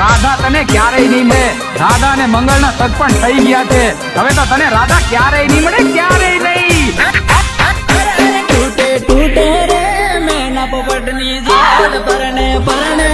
રાધા તને ક્યારેય નહીં મળે. રાધા અને મંગળના સગ પણ થઈ ગયા છે. હવે તો તને રાધા ક્યારેય નહીં મળે, ક્યારેય નહીં. टूटे टूटे रे मैना पोपटनी जेल परने परने